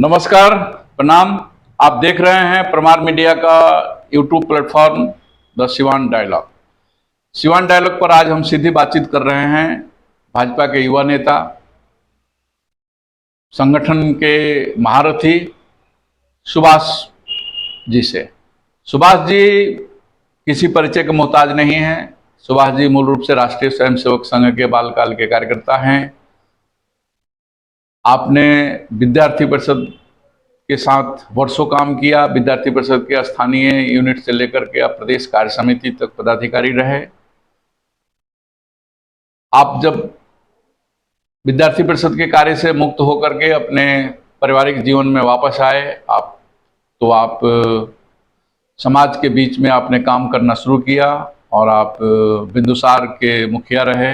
नमस्कार, प्रणाम। आप देख रहे हैं परमार मीडिया का YouTube platform the Siwan dialogue. Siwan dialogue पर आज हम सीधी बातचीत कर रहे हैं भाजपा के युवा नेता, संगठन के महारथी सुभाष जी से। सुभाष जी किसी परिचय के मोहताज नहीं हैं। सुभाष जी मूल रूप से राष्ट्रीय स्वयंसेवक संघ के बालकाल के कार्यकर्ता हैं। आपने विद्यार्थी परिषद के साथ वर्षों काम किया। विद्यार्थी परिषद के स्थानीय यूनिट से लेकर के आप प्रदेश कार्य समिति तक पदाधिकारी रहे। आप जब विद्यार्थी परिषद के कार्य से मुक्त होकर के अपने पारिवारिक जीवन में वापस आए, आप समाज के बीच में आपने काम करना शुरू किया और आप बिंदुसार के मुखिया रहे।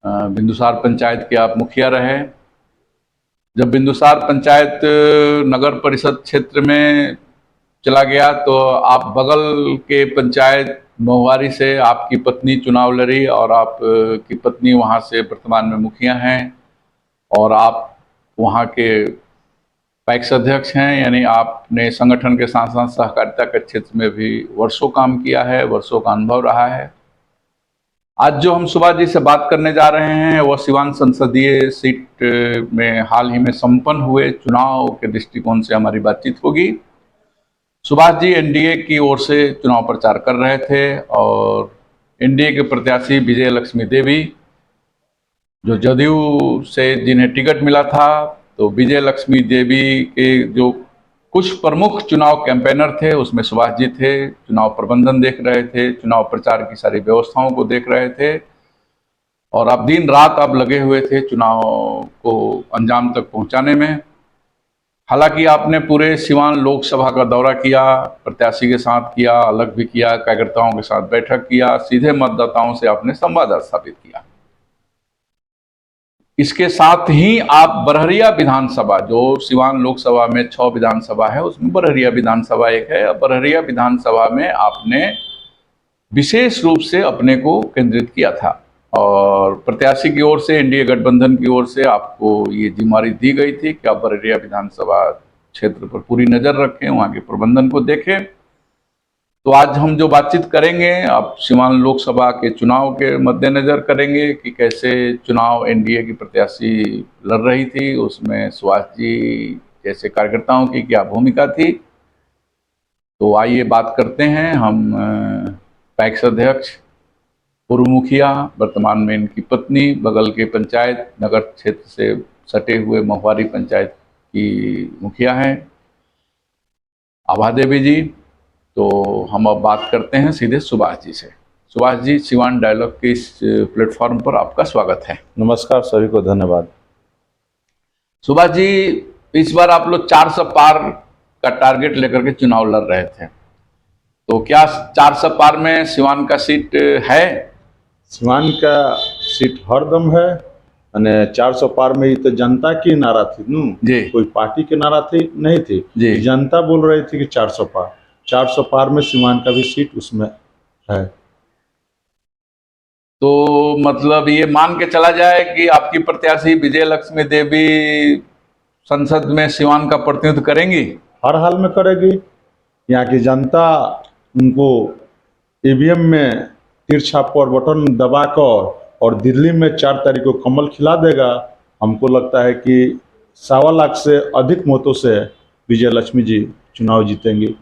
बिंदुसार पंचायत के आप मुखिया रहे। जब बिंदुसार पंचायत नगर परिषद क्षेत्र में चला गया तो आप बगल के पंचायत मोहवारी से आपकी पत्नी चुनाव लड़ी और आप की पत्नी वहां से वर्तमान में मुखिया हैं और आप वहां के पैक्स अध्यक्ष हैं। यानी आपने संगठन के साथ साथ सहकारिता के क्षेत्र में भी वर्षों काम किया है, वर्षों का अनुभव रहा है। आज जो हम सुभाष जी से बात करने जा रहे हैं वह सिवान संसदीय सीट में हाल ही में संपन्न हुए चुनाव के दृष्टिकोण से हमारी बातचीत होगी। सुभाष जी एनडीए की ओर से चुनाव प्रचार कर रहे थे और एनडीए के प्रत्याशी विजय लक्ष्मी देवी जो जदयू से जिन्हें टिकट मिला था, तो विजय लक्ष्मी देवी के जो कुछ प्रमुख चुनाव कैंपेनर थे उसमें सुभाष जी थे। चुनाव प्रबंधन देख रहे थे, चुनाव प्रचार की सारी व्यवस्थाओं को देख रहे थे और अब दिन रात आप लगे हुए थे चुनाव को अंजाम तक पहुंचाने में। हालांकि आपने पूरे सिवान लोकसभा का दौरा किया, प्रत्याशी के साथ किया, अलग भी किया, कार्यकर्ताओं के साथ बैठक किया, सीधे मतदाताओं से आपने संवाद स्थापित किया। इसके साथ ही आप बरहरिया विधानसभा, जो सिवान लोकसभा में 6 विधानसभा है उसमें बरहरिया विधानसभा एक है, बरहरिया विधानसभा में आपने विशेष रूप से अपने को केंद्रित किया था और प्रत्याशी की ओर से, एनडीए गठबंधन की ओर से आपको ये जिम्मेदारी दी गई थी कि आप बरहरिया विधानसभा क्षेत्र पर पूरी नज़र रखें, वहाँ के प्रबंधन को देखें। तो आज हम जो बातचीत करेंगे आप सिवान लोकसभा के चुनाव के मद्देनजर करेंगे कि कैसे चुनाव एनडीए की प्रत्याशी लड़ रही थी, उसमें सुभाष जी जैसे कार्यकर्ताओं की क्या भूमिका थी। तो आइए बात करते हैं। हम पैक्स अध्यक्ष, पूर्व मुखिया, वर्तमान में इनकी पत्नी, बगल के पंचायत नगर क्षेत्र से सटे हुए मोहवारी पंचायत की मुखिया हैं आभा देवी जी। तो हम अब बात करते हैं सीधे सुभाष जी से। सुभाष जी, सिवान डायलॉग के इस प्लेटफॉर्म पर आपका स्वागत है। नमस्कार, सभी को धन्यवाद। सुभाष जी, इस बार आप लोग 400 पार का टारगेट लेकर के चुनाव लड़ रहे थे, तो क्या 400 पार में सिवान का सीट है? सिवान का सीट हरदम है અને 400 पार में ही तो जनता की नारा थी जी। कोई पार्टी की नारा थी नहीं थी जी। जनता बोल रही थी कि 400 पार में सिवान का भी सीट उसमें है। तो मतलब ये मान के चला जाए कि आपकी प्रत्याशी विजय लक्ष्मी देवी संसद में सिवान का प्रतिनिधित्व करेंगी? हर हाल में करेगी। यहाँ की जनता उनको ईवीएम में तिरछा पर बटन दबाकर और दिल्ली में 4 तारीख को कमल खिला देगा। हमको लगता है कि 1.25 लाख से अधिक मतों से विजय लक्ष्मी जी चुनाव जीतेंगी।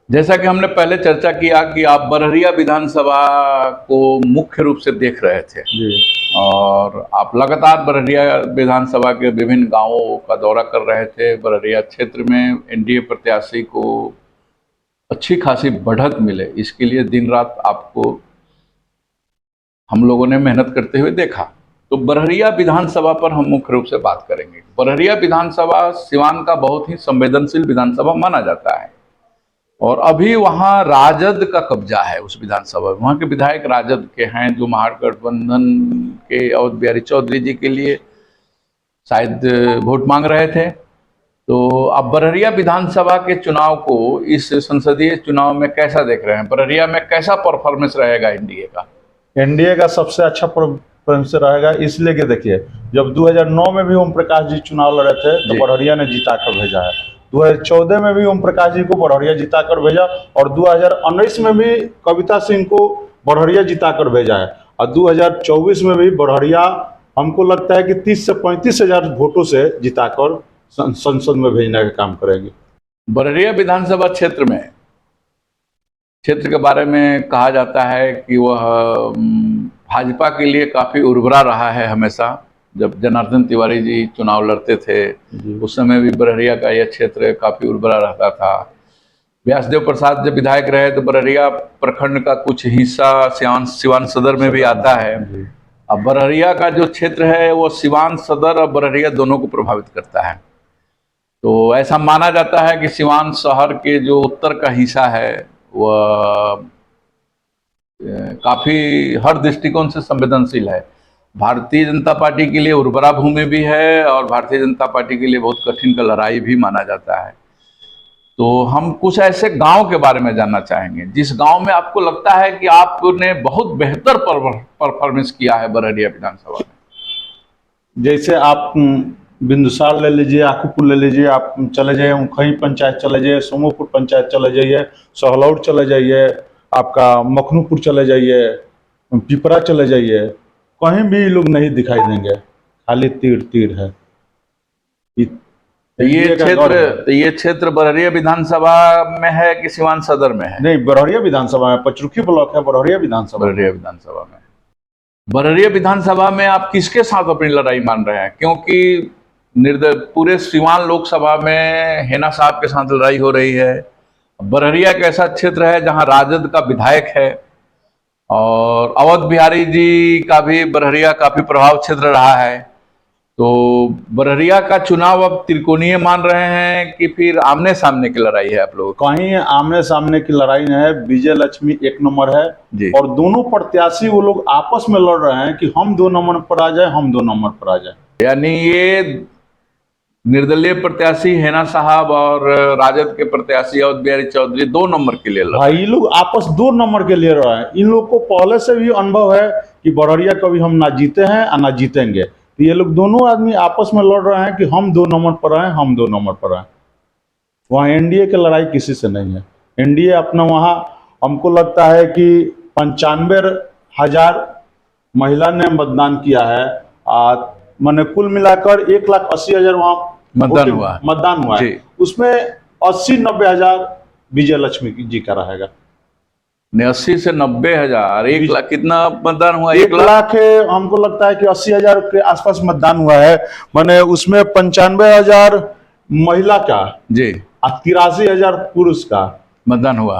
जैसा कि हमने पहले चर्चा किया कि आप बरहरिया विधानसभा को मुख्य रूप से देख रहे थे जी। और आप लगातार बरहरिया विधानसभा के विभिन्न गांवों का दौरा कर रहे थे। बरहरिया क्षेत्र में एनडीए प्रत्याशी को अच्छी खासी बढ़त मिले, इसके लिए दिन रात आपको हम लोगों ने मेहनत करते हुए देखा। तो बरहरिया विधानसभा पर हम मुख्य रूप से बात करेंगे। बरहरिया विधानसभा सिवान का बहुत ही संवेदनशील विधानसभा माना जाता है और अभी वहाँ राजद का कब्जा है उस विधानसभा में। वहाँ के विधायक राजद के हैं जो महागठबंधन के अवध बिहारी चौधरी जी के लिए शायद वोट मांग रहे थे। तो अब बरहरिया विधानसभा के चुनाव को इस संसदीय चुनाव में कैसा देख रहे हैं? बरहरिया में कैसा परफॉर्मेंस रहेगा एनडीए का? एनडीए का सबसे अच्छा प्रेम से रहेगा, इसलिए कि देखिए जब 2009 में भी ओम प्रकाश जी चुनाव लड़े थे तो जी। बड़हरिया ने जिता कर भेजा है, 2014 में भी ओम प्रकाश जी को बड़हरिया जिता कर भेजा, और 2019 में भी कविता सिंह को बड़हरिया जिता कर भेजा है, और 2024 में भी बड़हरिया हमको लगता है कि 30 से 35 हजार वोटों से जिताकर संसद में भेजने का काम करेगी। बररिया विधानसभा क्षेत्र के बारे में कहा जाता है कि वह भाजपा के लिए काफी उर्वरा रहा है हमेशा। जब जनार्दन तिवारी जी चुनाव लड़ते थे उस समय भी बररिया का यह क्षेत्र काफी उर्वरा रहता था। व्यासदेव प्रसाद जब विधायक रहे तो बररिया प्रखंड का कुछ हिस्सा सिवान सदर में भी आता है। अब बररिया का जो क्षेत्र है वो सिवान सदर और बररिया दोनों को प्रभावित करता है। तो ऐसा माना जाता है कि सिवान शहर के जो उत्तर का हिस्सा है वह काफी हर दृष्टिकोण से संवेदनशील है। भारतीय जनता पार्टी के लिए उर्वरा भूमि भी है और भारतीय जनता पार्टी के लिए बहुत कठिन का लड़ाई भी माना जाता है। तो हम कुछ ऐसे गांव के बारे में जानना चाहेंगे जिस गांव में आपको लगता है कि आपने बहुत बेहतर परफॉर्मेंस किया है बररिया विधानसभा में। जैसे आप बिंदुसार ले लीजिए, आकूपुर ले लीजिए, आप चले जाइए उखई पंचायत चले जाइए, सोमोपुर पंचायत चले जाइए, सहलौर चले जाइए, आपका मखनूपुर चले जाइए, पिपरा चले जाइए, कहीं भी लोग नहीं दिखाई देंगे, खाली तीर तीर है। ये क्षेत्र बररिया विधानसभा में है कि सिवान सदर में है? नहीं, बररिया विधानसभा में, पचरुखी ब्लॉक है बररिया विधानसभा। बररिया विधानसभा में, बररिया विधानसभा में आप किसके साथ अपनी लड़ाई मान रहे हैं? क्योंकि पूरे सिवान लोकसभा में हेना साहब के साथ लड़ाई हो रही है। बररिया एक ऐसा क्षेत्र है जहां राजद का विधायक है और अवध बिहारी जी का भी बररिया काफी प्रभाव क्षेत्र रहा है। तो बररिया का चुनाव अब त्रिकोणीय मान रहे हैं कि फिर आमने सामने की लड़ाई है आप लोग? कहीं आमने सामने की लड़ाई है, विजय लक्ष्मी एक नंबर है जी। और दोनों प्रत्याशी वो लोग आपस में लड़ रहे हैं कि हम 2 नंबर पर आ जाए, हम 2 नंबर पर आ जाए। यानी ये निर्दलीय प्रत्याशी हेना साहब और राजद के प्रत्याशी अवध बिहारी चौधरी 2 नंबर के लिए लड़ रहे हैं। ये लोग आपस 2 नंबर के लिए रहे हैं। इन लोग को पहले से भी अनुभव है कि बररिया कभी हम ना जीते हैं और ना जीतेंगे, तो ये लोग दोनों आदमी आपस में लड़ रहे हैं कि हम 2 नंबर पर आए, हम 2 नंबर पर आए। वहाँ एनडीए की लड़ाई किसी से नहीं है। एनडीए अपना वहाँ हमको लगता है कि 95,000 महिला ने मतदान किया है, मैंने कुल मिलाकर 1,80,000 वहाँ मतदान हुआ है। उसमें 80-90 हजार विजय लक्ष्मी जी का रहेगा। 80 से 90 हजार, 1 लाख कितना मतदान हुआ? 1 लाख हमको लगता है कि 80,000 के आसपास मतदान हुआ है। मैंने उसमें 95,000 महिला का जी, 83,000 पुरुष का मतदान हुआ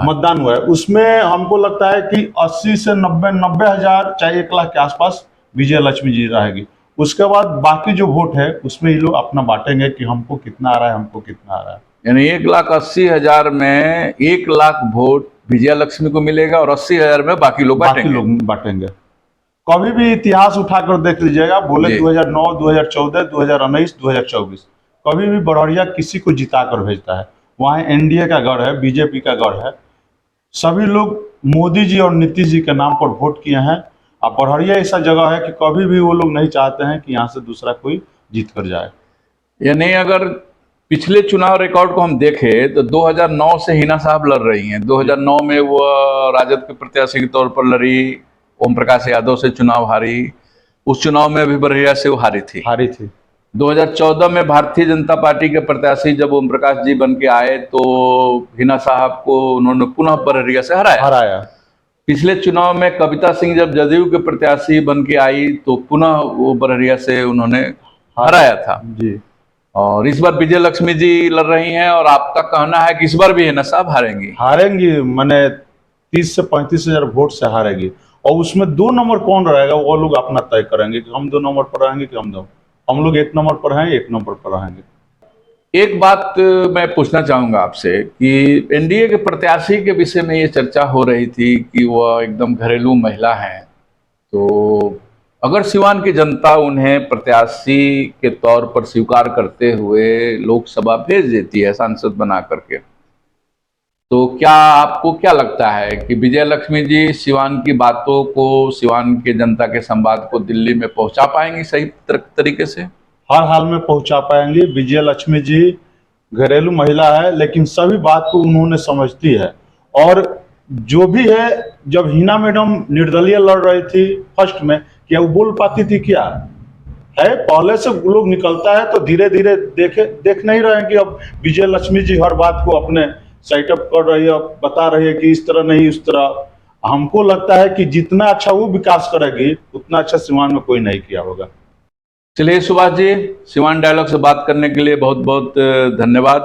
है। उसमें हमको लगता है कि 80 से 90 हजार चाहे 1 लाख के आसपास विजय लक्ष्मी जी रहेगी। उसके बाद बाकी जो वोट है उसमें ये लोग अपना बांटेंगे कि हमको कितना आ रहा है, हमको कितना आ रहा है। यानी 1,80,000 में 1 लाख वोट विजय लक्ष्मी को मिलेगा और 80,000 में बाकी लोग बांटेंगे। कभी भी इतिहास उठाकर देख लीजिएगा, बोले 2009, 2014, 2019, 2024 कभी भी बररिया किसी को जिता कर भेजता है। वहाँ एनडीए का गढ़ है, बीजेपी का गढ़ है। सभी लोग मोदी जी और नीतीश जी के नाम पर वोट किए हैं। अब बररिया ऐसा जगह है कि कभी भी वो लोग नहीं चाहते हैं कि यहाँ से दूसरा कोई जीत कर जाए। यानी अगर पिछले चुनाव रिकॉर्ड को हम देखें तो 2009 से हिना साहब लड़ रही हैं। 2009 में वो राजद के प्रत्याशी के तौर पर लड़ी, ओम प्रकाश यादव से चुनाव हारी। उस चुनाव में भी बररिया से वो हारी थी। 2014 में भारतीय जनता पार्टी के प्रत्याशी जब ओम प्रकाश जी बन के आए तो हिना साहब को उन्होंने पुनः बररिया से हराया। पिछले चुनाव में कविता सिंह जब जदयू के प्रत्याशी बन के आई तो पुनः वो बररिया से उन्होंने हराया था जी। और इस बार विजय लक्ष्मी जी लड़ रही हैं और आपका कहना है कि इस बार भी हिना साहब हारेंगी? मैंने 30 से 35 हजार वोट से हारेगी। और उसमें 2 नंबर कौन रहेगा वो लोग अपना तय करेंगे कि हम 2 नंबर पर रहेंगे कि हम लोग 1 नंबर पर हैं, 1 नंबर पर रहेंगे। एक बात मैं पूछना चाहूंगा आपसे कि एनडीए के प्रत्याशी के विषय में ये चर्चा हो रही थी कि वह एकदम घरेलू महिला हैं, तो अगर सिवान की जनता उन्हें प्रत्याशी के तौर पर स्वीकार करते हुए लोकसभा भेज देती है सांसद बना करके, तो क्या आपको क्या लगता है कि विजय लक्ष्मी जी सिवान की बातों को, सिवान के जनता के संवाद को दिल्ली में पहुंचा पाएंगी सही तरीके से? हर हाल में पहुंचा पाएंगी। विजय लक्ष्मी जी घरेलू महिला है, लेकिन सभी बात को उन्होंने समझती है। और जो भी है, जब हिना मैडम निर्दलीय लड़ रही थी फर्स्ट में, क्या वो बोल पाती थी? क्या है, पहले से लोग निकलता है तो धीरे धीरे देख नहीं रहे हैं कि अब विजय लक्ष्मी जी हर बात को अपने सेटअप कर रही है, बता रही है कि इस तरह नहीं उस तरह। हमको लगता है कि जितना अच्छा वो विकास करेगी उतना अच्छा सिवान में कोई नहीं किया होगा। चलिए सुभाष जी, सिवान डायलॉग से बात करने के लिए बहुत बहुत धन्यवाद।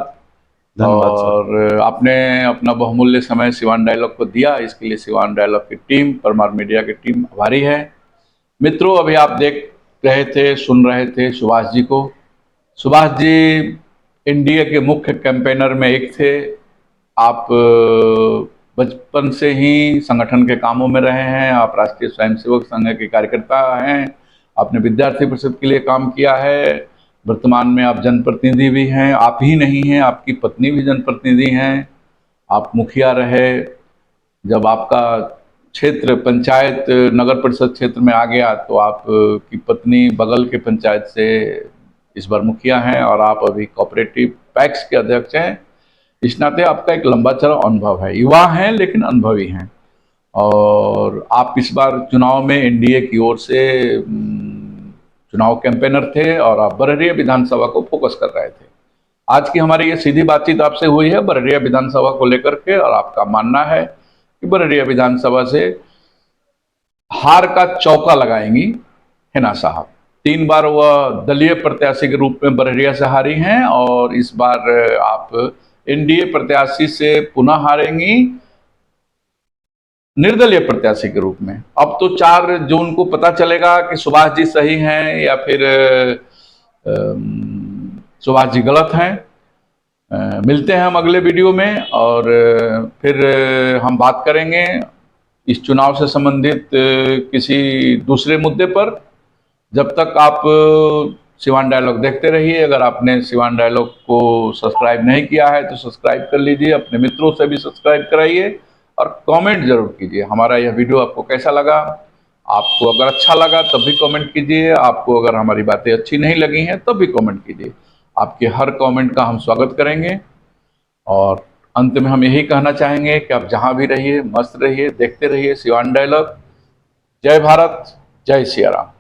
धन्यवाद सर। और आपने अपना बहुमूल्य समय सिवान डायलॉग को दिया, इसके लिए सिवान डायलॉग की टीम, परमार मीडिया की टीम आभारी है। मित्रों, अभी आप देख रहे थे, सुन रहे थे सुभाष जी को। सुभाष जी एनडीए के मुख्य कैंपेनर में एक थे। आप बचपन से ही संगठन के कामों में रहे हैं। आप राष्ट्रीय स्वयंसेवक संघ के कार्यकर्ता हैं। आपने विद्यार्थी परिषद के लिए काम किया है। वर्तमान में आप जनप्रतिनिधि भी हैं। आप ही नहीं हैं, आपकी पत्नी भी जनप्रतिनिधि हैं। आप मुखिया रहे। जब आपका क्षेत्र पंचायत नगर परिषद क्षेत्र में आ गया तो आप की पत्नी बगल के पंचायत से इस बार मुखिया हैं और आप अभी कोऑपरेटिव पैक्स के अध्यक्ष हैं। इस नाते आपका एक लंबा चौड़ा अनुभव है। युवा हैं लेकिन अनुभवी हैं। और आप इस बार चुनाव में एनडीए की ओर से चुनाव कैंपेनर थे और आप बररिया विधानसभा को फोकस कर रहे थे। आज की हमारी ये सीधी बातचीत आपसे हुई है बररिया विधानसभा को लेकर के, और आपका मानना है कि बररिया विधानसभा से हार का चौका लगाएंगी हिना साहब। 3 बार वह दलीय प्रत्याशी के रूप में बररिया से हारी हैं और इस बार आप एनडीए प्रत्याशी से पुनः हारेंगी निर्दलीय प्रत्याशी के रूप में। अब तो 4 जून को पता चलेगा कि सुभाष जी सही हैं या फिर सुभाष जी गलत हैं। मिलते हैं हम अगले वीडियो में और फिर हम बात करेंगे इस चुनाव से संबंधित किसी दूसरे मुद्दे पर। जब तक आप सिवान डायलॉग देखते रहिए। अगर आपने सिवान डायलॉग को सब्सक्राइब नहीं किया है तो सब्सक्राइब कर लीजिए, अपने मित्रों से भी सब्सक्राइब कराइए और कमेंट जरूर कीजिए हमारा यह वीडियो आपको कैसा लगा। आपको अगर अच्छा लगा तब भी कमेंट कीजिए, आपको अगर हमारी बातें अच्छी नहीं लगी हैं तब भी कमेंट कीजिए। आपके हर कमेंट का हम स्वागत करेंगे। और अंत में हम यही कहना चाहेंगे कि आप जहां भी रहिए मस्त रहिए, देखते रहिए सिवान डायलॉग। जय भारत, जय सिया राम।